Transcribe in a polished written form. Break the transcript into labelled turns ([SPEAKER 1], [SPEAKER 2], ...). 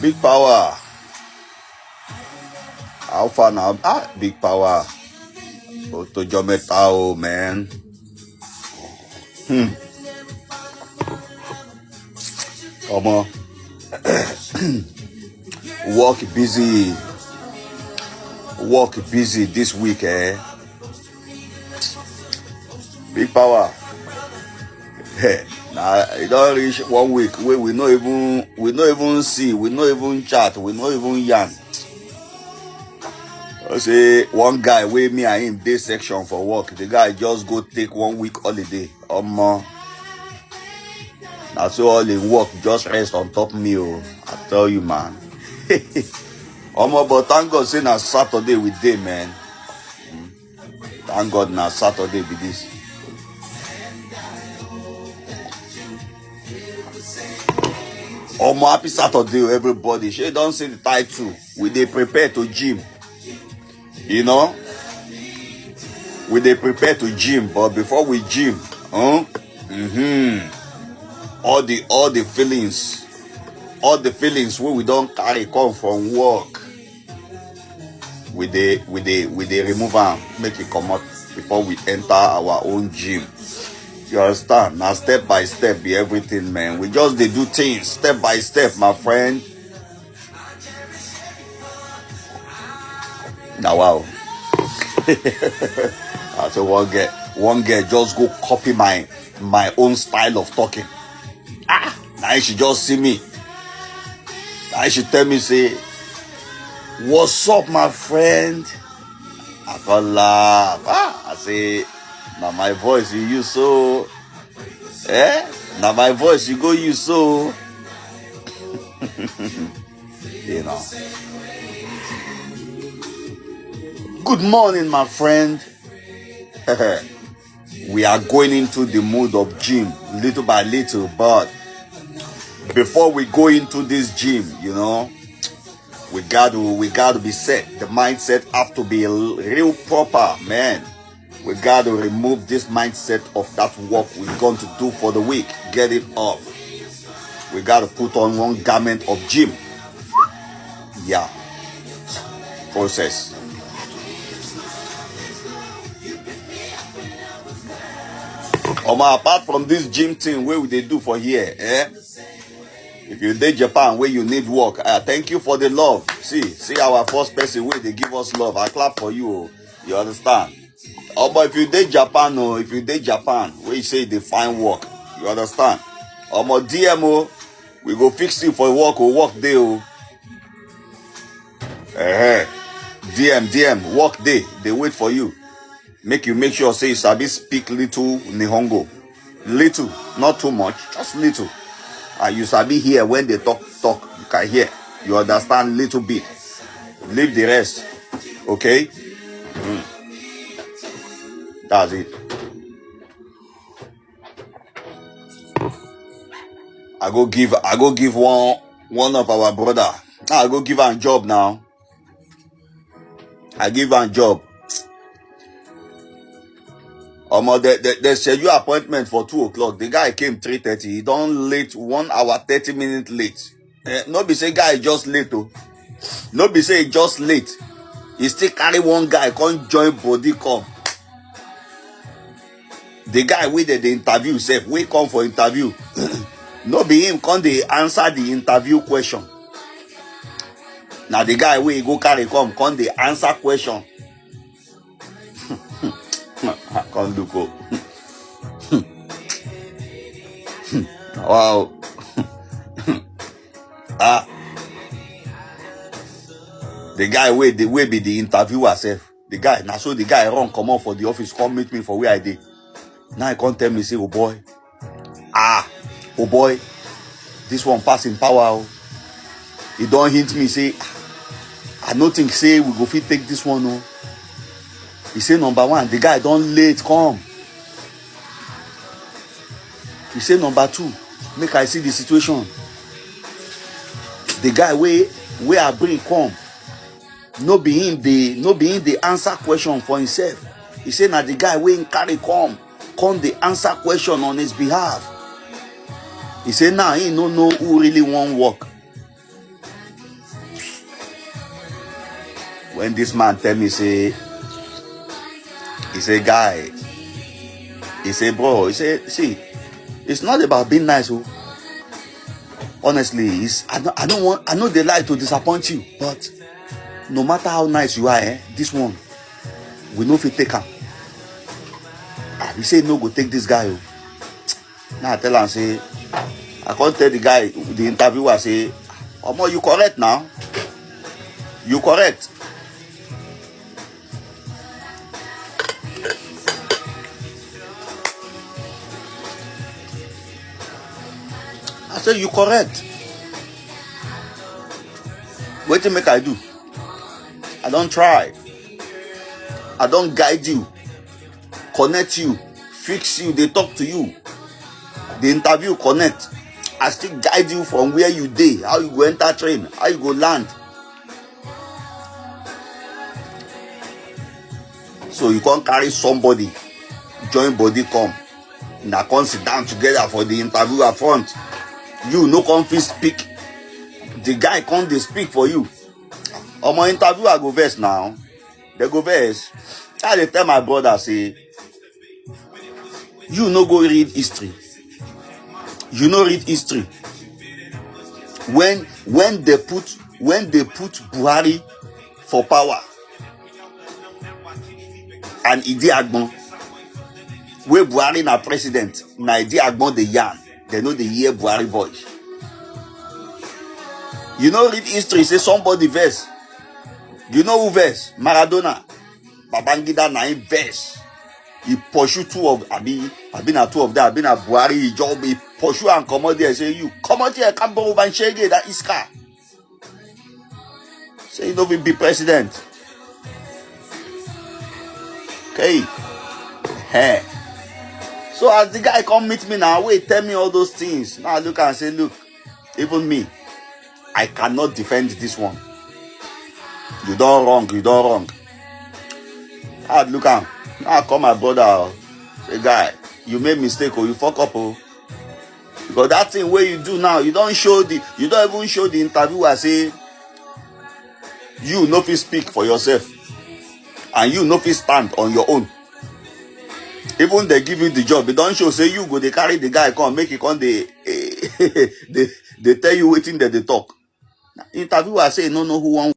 [SPEAKER 1] Big power. How far now? Big power. Go to Jometao, man. Come on. Work busy this week, eh? Big power. Hey, now it don't reach 1 week. We not even see, we not even chat, we not even yarn. I say one guy with me and him day section for work. The guy just go take 1 week holiday. Now so all in work just rest on top me. I tell you, man. But thank God say na Saturday with day, man. Thank God na Saturday with this. Happy Saturday, everybody. She don't see the title. We dey prepare to gym. You know? We dey prepare to gym, but before we gym, all the feelings where we don't carry come from work. We dey remove them, make it come out before we enter our own gym. You understand? Now step by step be everything, man. We just dey do things step by step, my friend. Now wow. So one girl just go copy my own style of talking. Now she just see me. Now she tell me say, "What's up, my friend?" I go laugh. I say, now my voice you use so. Now my voice you go use so. You know. Good morning, my friend. We are going into the mood of gym little by little, but before we go into this gym, you know, we got to be set. The mindset have to be real proper, man. We got to remove this mindset of that work we're going to do for the week. Get it off. We got to put on one garment of gym. Yeah. Process. Apart from this gym thing, where they do for here, if you're in Japan where you need work, thank you for the love. See our first person where they give us love. I clap for you. You understand? But if you're in Japan, where you say they find work, you understand? DMO, we go fix you for work or work day. DM, work day. They wait for you. Make sure say you sabi speak little Nihongo. Little, not too much, just little. You sabi hear when they talk, you can hear. You understand little bit. Leave the rest. Okay? That's it. I go give one of our brother. I go give her a job now. I give her a job. They schedule appointment for 2 o'clock. The guy came 3:30. He done late 1 hour 30 minutes late. No be say guy just late though. No be say just late. He still carry one guy come join body come. The guy with the interview said, we come for interview. No be him come they answer the interview question. Now the guy wey go carry come they answer question. Come look up. Wow. The guy wey be the interviewer self. The guy now so the guy run come out for the office, come meet me for where I did. Now he come tell me say, oh boy, this one passing power. He don't hint me say, I don't think say we go fit take this one. No. He say number 1, the guy don't late come. He say number 2, make I see the situation. The guy where I bring come, no be him the answer question for himself. He say now the guy where carry come the answer question on his behalf. He say now he no know who really want work. when this man tell me, say, he say, guy, he say, bro, he say, see, it's not about being nice, oh. Honestly, I know they like to disappoint you, but no matter how nice you are, this one, we know if you take him. He say, no, go take this guy, oh. Now I tell him, say, I can't tell the guy, the interviewer, say, Omo, you correct now. You correct. I say, you correct. What do you make I do? I don't try. I don't guide you, connect you, fix you, they talk to you. The interview connect. I still guide you from where you dey, how you go enter train, how you go land. So you can't carry somebody, join body come. Now come sit down together for the interview at front. You no come fit speak. The guy come dey speak for you. My interviewer go verse now. They go verse. I dey tell my brother, say, you no go read history. You no read history. When they put Buhari for power and Idi Agbon, where Buhari na president, na Idi Agbon the yarn, they know the year Buhari voice. You know read history, say somebody verse. You know who verse? Maradona. Babangida na him verse. He pursue two of na two of them, na Buhari, he pursue and come out there, say, you come out here, come over and shake it, that is car. Say you don't be president. Okay. Hey. So as the guy come meet me now, wait, tell me all those things. Now I look and say, look, even me, I cannot defend this one. You don't wrong. I look at, now I call my brother, say, guy, you made mistake or you fuck up, oh. Because that thing where you do now, you don't even show the interviewer, say, you no fit speak for yourself. And you no fit stand on your own. Even they give you the job, they don't show, say, you go, they carry the guy, come, make it come, they tell you waiting that they talk. Interviewer say, no, who want